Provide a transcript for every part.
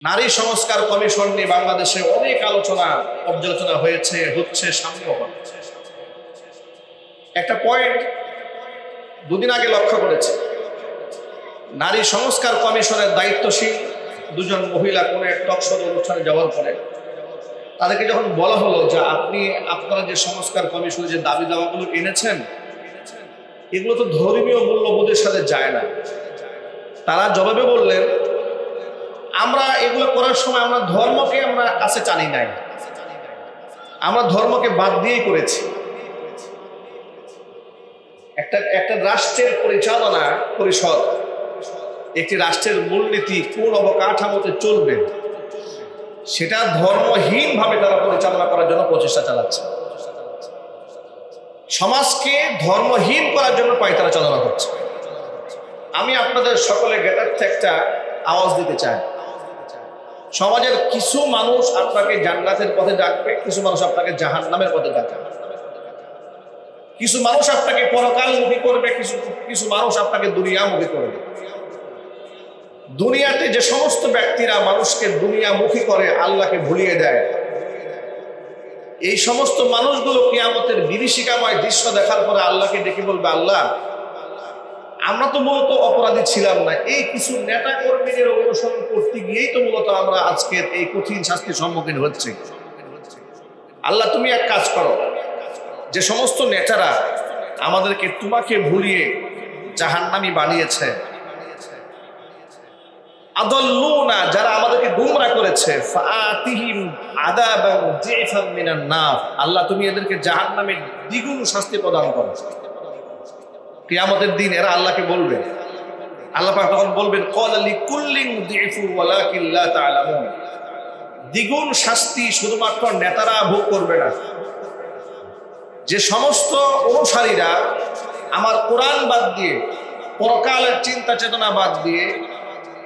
নারী সংস্কার কমিশন নিয়ে বাংলাদেশে অনেক আলোচনা পর্যালোচনা হয়েছে, হচ্ছে, সামনেও হবে। একটা পয়েন্ট দুদিন আগে লক্ষ্য করেছে, নারী সংস্কার কমিশনের দায়িত্বশীল দুজন মহিলা কোনো এক টকশো অনুষ্ঠানে যাওয়ার পরে তাদেরকে যখন বলা হলো যে আপনারা যে সংস্কার কমিশনে যে দাবি দাওয়াগুলো এনেছেন এগুলো তো ধর্মীয় মূল্যবোধের সাথে যায় না, তারা জবাবে বললেন, আমরা এগুলো করার সময় আমরা ধর্মকে আমরা কাছে টানি নাই, আমরা ধর্মকে বাদ দিয়েই করেছি। একটা রাষ্ট্রের পরিচালনা পরিষদ একটি রাষ্ট্রের মূলনীতি কোন অবকাঠামোতে চলবে সেটা ধর্মহীন ভাবে তারা পরিচালনা করার জন্য প্রচেষ্টা চালাচ্ছে। সমাজকে ধর্মহীন করার জন্য পায়তারা চালনা করছে। আমি আপনাদের সকলের জ্ঞাতার্থে একটা আওয়াজ দিতে চাই, সমাজের কিছু মানুষ আপনাকে জান্নাতের পথে ডাকবে, কিছু মানুষ আপনাকে জাহান্নামের পথে ডাকবে, কিছু মানুষ আপনাকে পরকালমুখী করবে, কিছু মানুষ আপনাকে দুনিয়ামুখী করবে। দুনিয়াতে যে সমস্ত ব্যক্তিরা মানুষকে দুনিয়ামুখী করে, আল্লাহকে ভুলিয়ে দেয়, এই সমস্ত মানুষগুলো কিয়ামতের বিভীষিকাময় দৃশ্য দেখার পরে আল্লাহকে ডেকে বলবে, আল্লাহ আমরা তো মূলত অপরাধী ছিলাম না, এই কিছু নেতা কর্মীদের অনুসরণ করতে গিয়েই তো মূলত আমরা আজকের এই কঠিন শাস্তির সম্মুখীন হচ্ছি। আল্লাহ তুমি এক কাজ করো, যে সমস্ত নেতারা আমাদেরকে তোমাকে ভুলিয়ে জাহান্নামী বানিয়েছে, আদাল্লুনা যারা আমাদেরকে গুমরাহ করেছে, ফাআতিহিম আযাবান যিফাম মিনান নার, আল্লাহ তুমি এদেরকে জাহান্নামের দ্বিগুণ শাস্তি প্রদান করো। কিয়ামতের দিন এরা আল্লাহকে বলবে, আল্লাহ পাক তখন বলবেন, ক্বালা লিকুল্লিন যিফু ওয়ালাকিন লা তা'লামুন, দ্বিগুণ শাস্তি শুধুমাত্র নেতারা ভোগ করবে না, যে সমস্ত অনুসারীরা আমার কোরআন বাদ দিয়ে, পরকালের চিন্তা চেতনা বাদ দিয়ে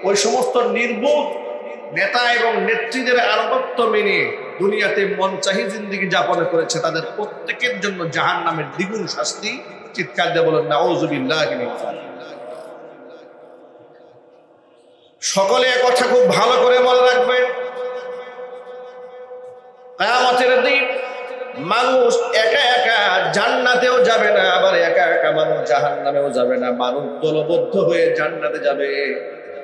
ওই সমস্ত নির্বোধ নেতা এবং নেত্রীদের আনুগত্য মেনে দুনিয়াতে মনচাহি জিন্দেগি যাপন করেছে, তাদের প্রত্যেকের জন্য জাহান্নামের দ্বিগুণ শাস্তি। চিৎকার দিয়ে বলেন নাউযুবিল্লাহি মিন যালিক। সকলে কথা খুব ভালো করে মনে রাখবেন, কিয়ামতের দিন মানুষ একা একা জান্নাতেও যাবে না, আবার একা একা মানুষ জাহান্নামেও যাবে না। মানুষ দলবদ্ধ হয়ে জান্নাতে যাবে,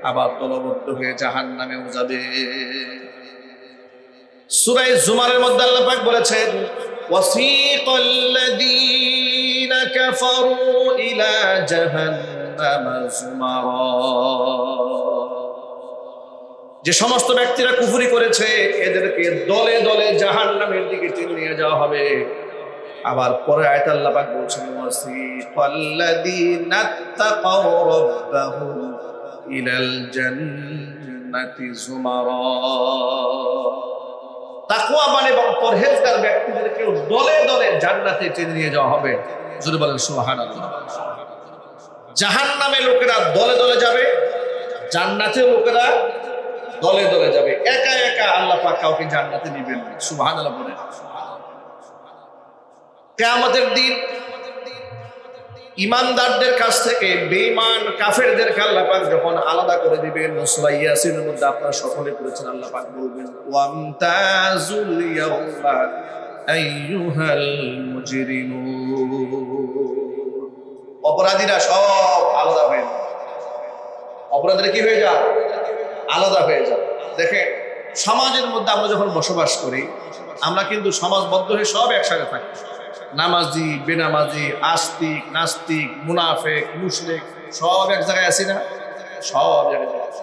আবার দলবদ্ধ হয়ে জাহান্নামেও যাবে। সূরা জুমারের মধ্যে আল্লাহ পাক বলেছেন, ওয়াসিকাল্লাযীনা কাফারু ইলা জাহান্নামা যুমারা, যে সমস্ত ব্যক্তিরা কুফরি করেছে এদেরকে দলে দলে জাহান্নামের দিকে টেনে নিয়ে যাওয়া হবে। আবার পরে আয়াতে আল্লাহ পাক বলছেন, ওয়াসিকাল্লাযীনা তাকাউ রাব্বাহুম ইলাল জান্নাতি যুমারা, তাকওয়াবান এবং পরহেজগার ব্যক্তিদেরকে দলে দলে জান্নাতে টেনে নিয়ে যাওয়া হবে। জোরে বলেন সুবহানাল্লাহ। জাহান্নামে লোকেরা দলে দলে যাবে, জান্নাতে লোকেরা দলে দলে যাবে। একা একা আল্লাহ পাক কাউকে জান্নাতে নেবেন না। সুবহানাল্লাহ বলেন। কিয়ামতের দিন ইমানদারদের কাছ থেকে বেঈমান কাফেরদেরকে আল্লাহ পাক যখন আলাদা করে দিবেন, সূরা ইয়াসিনের মধ্যে আপনারা সকলে পড়েছেন, আল্লাহ পাক বলবেন, ওয়ামতাজুল ইয়াউমা আইয়ুহাল মুজরিমুন, অপরাধীরা সব আলাদা হয়ে যাবে। অপরাধীরা কি হয়ে যায়? আলাদা হয়ে যায়। দেখেন, সমাজের মধ্যে আমরা যখন বসবাস করি আমরা কিন্তু সমাজবদ্ধ হয়ে সব একসাথে থাকি, নামাজি বেনামাজি, আস্তিক নাস্তিক, মুনাফেক মুশরিক, সব এক জায়গায় আছি না? সব জায়গায় আছি।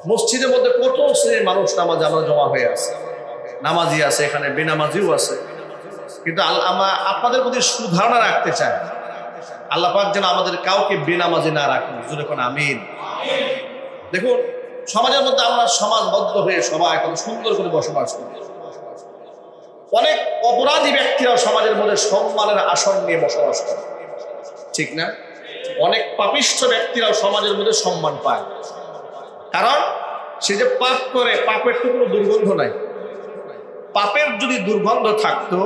মসজিদের মধ্যে কত শ্রেণীর মানুষ নামাজ আমরা জমা হয়ে আছে, নামাজি আছে, এখানে বেনামাজিও আছে। কিন্তু আমরা আপনাদের প্রতি সুধারণা রাখতে চাই, আল্লাহ পাক যেন আমাদের কাউকে বেনামাজি না রাখেন। জোরে কোন আমিন। দেখুন, সমাজের মধ্যে আমরা সমাজবদ্ধ হয়ে সবাই কত সুন্দর করে বসবাস করি। অনেক অপরাধী ব্যক্তিরাও সমাজের মধ্যে সম্মানের আসন নিয়ে বসবাস করে, ঠিক না? অনেক পাপিষ্ঠ ব্যক্তিরাও সমাজের মধ্যে সম্মান পায়, কারণ সে যে পাপ করে, পাপের তো কোনো দুর্গন্ধ নাই। পাপের যদি দুর্গন্ধ থাকতো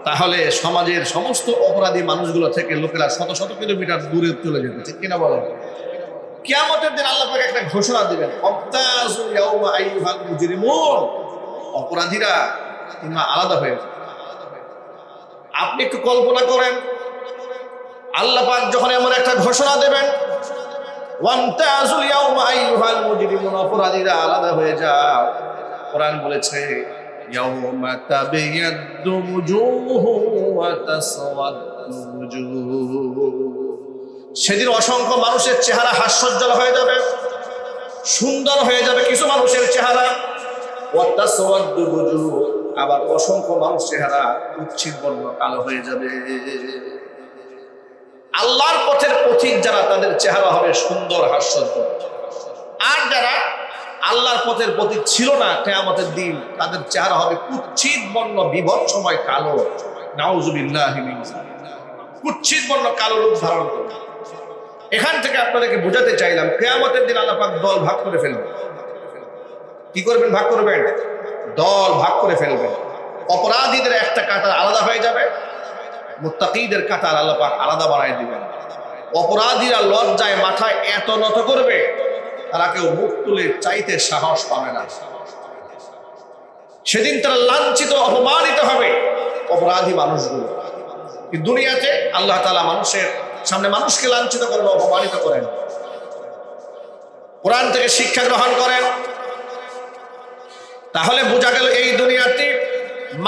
তাহলে সমাজের সমস্ত অপরাধী মানুষগুলো থেকে লোকেরা শত শত কিলোমিটার দূরে চলে যেত, ঠিক কিনা বলেন? কিয়ামতের দিন আল্লাহ পাক একটা ঘোষণা দিবেন, ওয়ামতাজু ইয়াউমা আইয়ুহাল মুজরিমুন, অপরাধীরা তোমরা আলাদা হয়ে যাও। আপনি একটু কল্পনা করেন, আল্লাহ পাক যখন এমন একটা ঘোষণা দেবেন, ওয়ামতাজুল ইয়াউমা আইয়ুহাল মুজরিমুন, অপরাধীরা আলাদা হয়ে যাও। কোরআন বলেছে ইয়াউমা তাবিয়াদ্দু ওয়ুজুহু ওয়া তাসওয়াদ্দু ওয়ুজুহ, সেদিন অসংখ্য মানুষের চেহারা হাস্যোজ্জ্বল হয়ে যাবে, সুন্দর হয়ে যাবে কিছু মানুষের চেহারা, ওয়া তাসওয়াদ্দু ওয়ুজুহ, আবার অসংখ্য মানুষ চেহারা উচ্ছিদ বর্ণ কালো হয়ে যাবে। আল্লাহর পথের পথিক যারা, তাদের চেহারা হবে সুন্দর হাস্যোজ্জ্বল, আর যারা আল্লাহর পথের পথিক ছিল না, কিয়ামতের দিন তাদের চেহারা হবে কুৎসিত বর্ণ বিভৎসময় কালো। নাউযুবিল্লাহি মিন যালিক, কুৎসিত বর্ণ কালো রূপ ধারণ করবে। এখান থেকে আপনাদেরকে বোঝাতে চাইলাম, কিয়ামতের দিন আল্লাহ পাক দল ভাগ করে ফেলবেন। কি করবেন? ভাগ করবেন, দল ভাগ করে ফেলবেন। অপরাধীদের একটা কাতার আলাদা হয়ে যাবে, মুত্তাকিদের কাতার আল্লাহ পাক আলাদা বানায় দিবেন। অপরাধীরা লজ্জায় মাথায় এত নত করবে, তারা কেউ মুখ তুলে চাইতে সাহস পাবে না। সেদিন তারা লাঞ্ছিত, অপমানিত হবে অপরাধী মানুষগুলো। দুনিয়াতে আল্লাহ তাআলা মানুষের সামনে মানুষকে লাঞ্ছিত করেন, অপমানিত করেন। কোরআন থেকে শিক্ষা গ্রহণ করেন, তাহলে বোঝা গেল এই দুনিয়াতে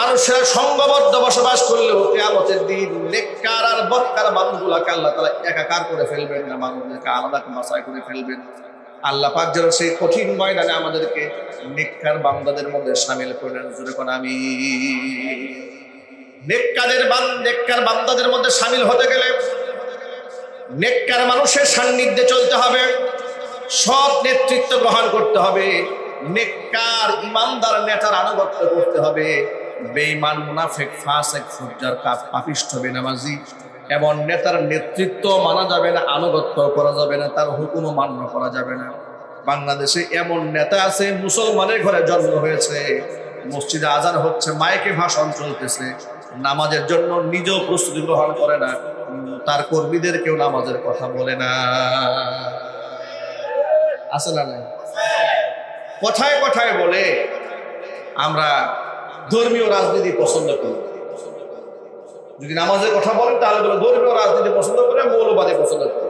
মানুষেরা সংঘবদ্ধ বসবাস করলেও কিয়ামতের দিন নেককার আর বদকার মানুষগুলোকে আল্লাহ তাআলা একাকার করে ফেলবেন না, মানুষদেরকে আলাদা বাছাই করে ফেলবেন। আল্লাহ পাক যেন সেই কঠিন ময়দানে আমাদেরকে নেককার বান্দাদের মধ্যে শামিল করে নেন। জোরে কোন আমিন। নেককার বান্দাদের মধ্যে শামিল হতে গেলে নেককার মানুষের সান্নিধ্যে চলতে হবে, সৎ নেতৃত্ব গ্রহণ করতে হবে, নেককার ইমানদার নেতার আনুগত্য করতে হবে। বেঈমান, মুনাফিক, ফাসিক, ফুজ্জার, পাপিষ্ঠ, বেনামাজি এমন নেতার নেতৃত্ব মানা যাবে না, আনুগত্য করা যাবে না, তার হুকুমও মান্য করা যাবে না। বাংলাদেশে এমন নেতা আছে, মুসলমানের ঘরে জন্ম হয়েছে, মসজিদে আজান হচ্ছে, মাইকে ভাষণ চলতেছে, নামাজের জন্য নিজেও প্রস্তুতি গ্রহণ করে না, তার কর্মীদেরকেও নামাজের কথা বলে না। আছে না? নাই? কথায় কথায় বলে আমরা ধর্মীয় রাজনীতি পছন্দ করি। যদি নামাজের কথা বলেন তাহলে বলে ধর্মীয় রাজনীতি পছন্দ করে, মৌলবাদী পছন্দ করে।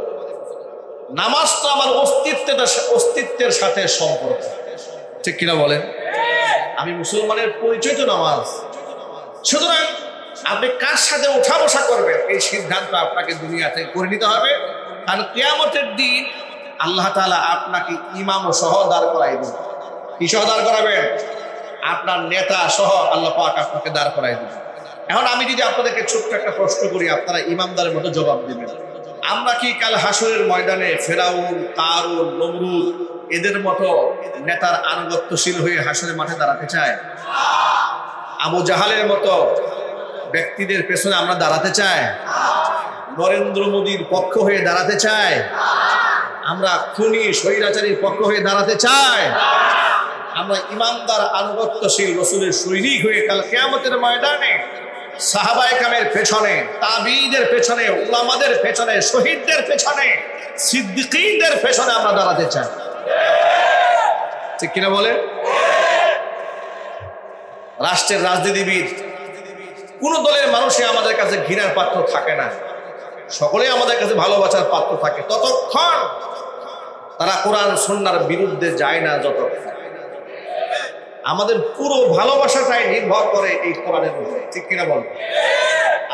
নামাজ তো আমার অস্তিত্বের সাথে সম্পর্ক, ঠিক কিনা বলেন? আমি মুসলমানের পরিচয় তো নামাজ। সুতরাং আপনি কার সাথে উঠা বসা করবেন এই সিদ্ধান্ত আপনাকে দুনিয়াতে করে নিতে হবে। কারণ কিয়ামতের দিন আল্লাহ তাআলা আপনাকে ইমাম সহ দাঁড় করাই দেবেন। কি সহ দাঁড় করাবেন? আপনার নেতা সহ আল্লাহ পাক আপনাকে দাঁড় করাই দেবেন। এখন আমি যদি আপনাদেরকে ছোট্ট একটা প্রশ্ন করি, আপনারা ইমামদারের মতো জবাব দিবেন। আমরা কি কাল হাসরের ময়দানে ফেরাউন, কারুন, নমরুদ এদের মতো নেতার আনুগত্যশীল হয়ে হাসরের মাঠে দাঁড়াতে চাই? আবু জাহালের মতো ব্যক্তিদের পেছনে আমরা দাঁড়াতে চাই? নরেন্দ্র মোদীর পক্ষ হয়ে দাঁড়াতে চাই? আমরা খুনি স্বৈরাচারীর পক্ষ হয়ে দাঁড়াতে চাই? আমরা ইমানদার, আনুগত্যশীল রাসূলের সৈনিক হয়ে কাল কিয়ামতের ময়দানে সাহাবায়ে কেরামের পেছনে, তাবিঈদের পেছনে, উলামাদের পেছনে, শহীদদের পেছনে, সিদ্দিকীনদের পেছনে আমরা দাঁড়াতে চাই? ঠিক কিনা বলে? রাষ্ট্রের রাজনীতিবিদ কোন দলের মানুষই আমাদের কাছে ঘৃণার পাত্র থাকে না, সকলেই আমাদের কাছে ভালোবাসার পাত্র থাকে ততক্ষণ তারা কোরআন সুন্নাহর বিরুদ্ধে যায় না। যতক্ষণ আমাদের পুরো ভালোবাসাটাই নির্ভর করে এই কোরআনের উপর, ঠিক কিনা বল?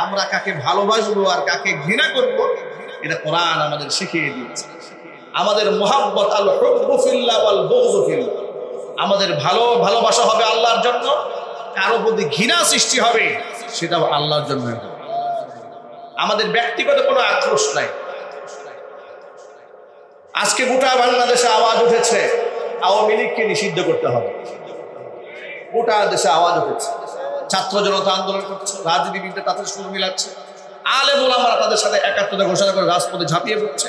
আমরা কাকে ভালোবাসবো আর কাকে ঘৃণা করব এটা কোরআন আমাদের শিখিয়ে দিয়েছে। আমাদের মুহাব্বত, আল হুব্বু ফিল্লাহ ওয়াল বুগযু ফিল্লাহ, আমাদের ভালোবাসা হবে আল্লাহর জন্য, কারো প্রতি ঘৃণা সৃষ্টি হবে সেটাও আল্লাহর জন্য। আমাদের ব্যক্তিগত কোনো আক্রোশ নাই। আজকে গোটা বাংলাদেশে আওয়াজ উঠেছে আওয়ামী লীগকে নিষিদ্ধ করতে হবে। গোটা দেশে আওয়াজ উঠেছে, ছাত্র জনতা আন্দোলন করছে, রাজনীতিবিদরা তাদের সুর মিলাচ্ছে, আলেম ওলামারা তাদের সাথে একাত্মতা ঘোষণা করে রাজপথে ঝাঁপিয়ে পড়ছে।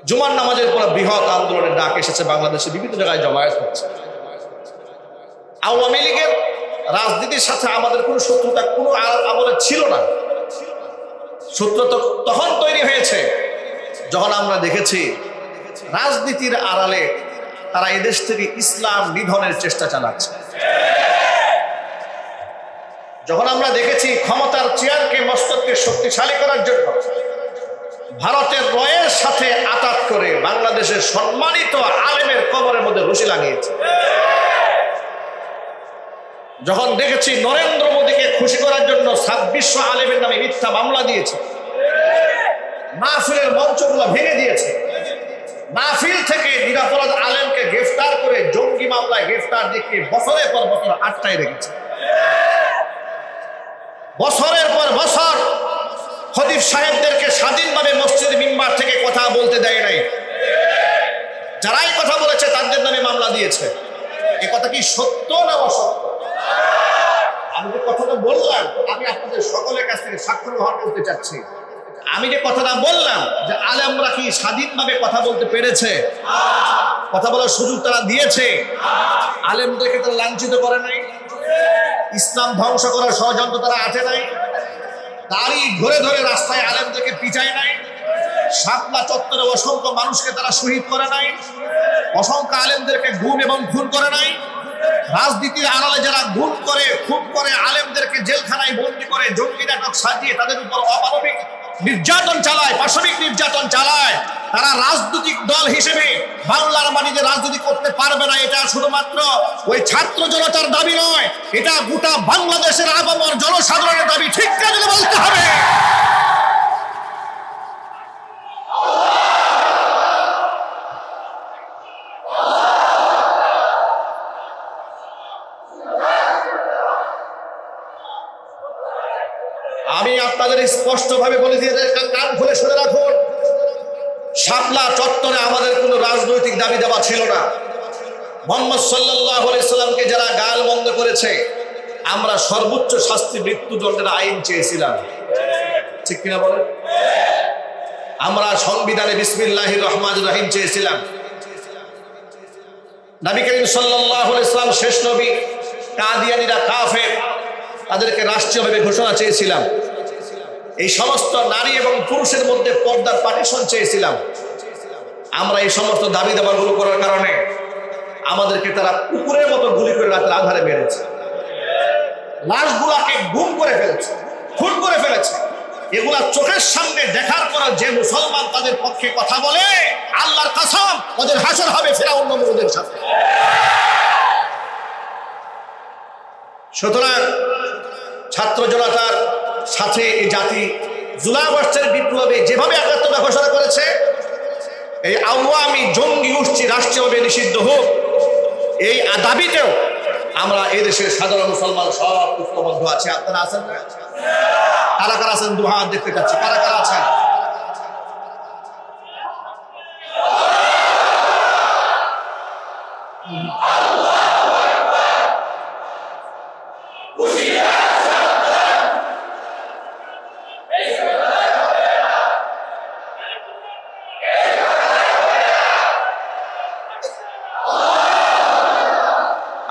জুমার নামাজের পর বৃহৎ আন্দোলনের ডাক এসেছে, বাংলাদেশে বিভিন্ন জায়গায় জমায়েত হচ্ছে। আওয়ামী লীগের রাজনীতির সাথে আমাদের কোনো শত্রুতা কোনো আমলে ছিল না। শত্রুতা তখন তৈরি হয়েছে যখন আমরা দেখেছি রাজনীতির আড়ালে তারা এদেশ থেকে ইসলাম নিধনের চেষ্টা চালাচ্ছে। যখন আমরা দেখেছি ক্ষমতার চেয়ারকে মস্তককে শক্তিশালী করার জন্য ভারতের রয়ের সাথে আতাত করে বাংলাদেশের সম্মানিত আলেমের কবরের মধ্যে রশি লাগিয়েছে, যখন দেখেছি নরেন্দ্র মোদীকে খুশি করার জন্য 2600 আলেমের নামে মিথ্যা মামলা দিয়েছে, মাহফিলের মঞ্চগুলো ভেঙে দিয়েছে, মাহফিল থেকে নিরাপরাধ আলেমকে গ্রেফতার করে জঙ্গি মামলায় গ্রেফতার দেখিয়ে বছরের পর বছর আটকায় রেখেছে, বছরের পর বছর খতিব সাহেবদেরকে স্বাধীনভাবে মসজিদের মিম্বার থেকে কথা বলতে দেয় নাই, যারাই কথা বলেছে তাদের নামে মামলা দিয়েছে। এ কথা কি সত্য না অসত্য? আমি যে কথাটা বললাম আমি আপনাদের সকলের কাছ থেকে সাক্ষ্য গ্রহণ করতে চাচ্ছি। আমি যে কথাটা বললাম যে আলেমরা কি স্বাধীনভাবে কথা বলতে পেরেছে, কথা বলার সুযোগ তারা দিয়েছে, আলেমদেরকে তারা লাঞ্ছিত করে নাই, ইসলাম ধ্বংস করার ষড়যন্ত্র তারা আটে নাই, দাড়ি ধরে ধরে রাস্তায় আলেমদেরকে পিটায় নাই, শাপলা চত্বরে অসংখ্য মানুষকে তারা শহীদ করে নাই, অসংখ্য আলেমদেরকে গুম এবং খুন করে নাই, রাজনীতির আড়ালে যারা গুম করে খুন করে আলেমদেরকে জেলখানায় বন্দী করে জঙ্গি নাটক সাজিয়ে তাদের উপর অমানবিক নির্যাতন চালায়, পাশবিক নির্যাতন চালায়, তারা রাজনৈতিক দল হিসেবে বাংলার মাটিতে রাজনীতি করতে পারবে না। এটা শুধুমাত্র ওই ছাত্র জনতার দাবি নয়, এটা গোটা বাংলাদেশের আপামর জনসাধারণের দাবি। ঠিক করে বলতে হবে। আমি আপনাদের স্পষ্টভাবে বলে দিয়ে কান খুলে শুনে রাখুন, শাপলা চত্বরে আমাদের কোনো রাজনৈতিক দাবি দাবা ছিল না। মুহাম্মদ সাল্লাল্লাহু আলাইহি সাল্লামকে যারা গাল বন্ধ করেছে, আমরা সর্বোচ্চ শাস্তি মৃত্যুদণ্ডের আইন চেয়েছিলাম, ঠিক কিনা বলেন? আমরা সংবিধানে বিসমিল্লাহির রহমানির রহিম চেয়েছিলাম। নবী করিম সাল্লাল্লাহু আলাইহি সাল্লাম শেষ নবী, কাদিয়ানীরা কাফের, তাদেরকে রাষ্ট্রীয়ভাবে ঘোষণা চেয়েছিলাম। এই সমস্ত নারী এবং পুরুষের মধ্যে পর্দার পার্টিশন চেয়েছিলাম। আমরা এই সমস্ত দাবি দাবাগুলো করার কারণে আমাদেরকে তারা কুকুরের মতো গুলি করে রাতের আধারে মেরেছে, লাশগুলাকে গুম করে ফেলেছে, খুন করে ফেলেছে। এগুলা চোখের সামনে দেখার পর যে মুসলমান তাদের পক্ষে কথা বলে, আল্লাহর কসম ওদের হাসর হবে ফিরআউন নমরুদের সাথে। সুতরাং ছাত্র জনতার সাথে এই জাতি জুলাই আগস্টের বিপ্লবে যেভাবে একাত্মতা ঘোষণা করেছে, এই আওয়ামী জঙ্গি গোষ্ঠী রাষ্ট্রীয়ভাবে নিষিদ্ধ হোক, এই দাবিতেও আমরা এই দেশের সাধারণ মুসলমান সব ঐক্যবদ্ধ আছি। আপনারা আছেন না? কারা কারা আছেন? দু হাত দেখতে চাচ্ছি, কারা কারা আছেন?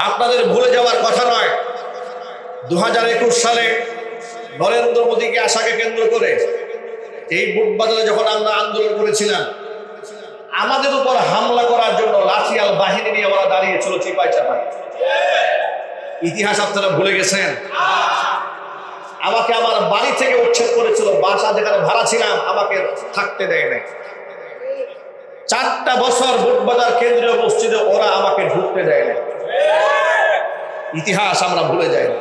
আপনাদের ভুলে যাওয়ার কথা নয়, 2021 সালে নরেন্দ্র মোদীকে আশাকে কেন্দ্র করে এই বুটবাজারে যখন আমরা আন্দোলন করেছিলাম, আমাদের উপর হামলা করার জন্য লাঠিয়াল বাহিনী নিয়ে ওরা দাঁড়িয়েছিল চিপাইচাপাই। ইতিহাস আপনারা ভুলে গেছেন। আমাকে আমার বাড়ি থেকে উচ্ছেদ করেছিল, বাসা যেখানে ভাড়া ছিলাম আমাকে থাকতে দেয় নাই। 4টা বছর বুটবাজার কেন্দ্রীয় মসজিদে ওরা আমাকে ঢুকতে দেয় না। ইতিহাস আমরা ভুলে যাই না।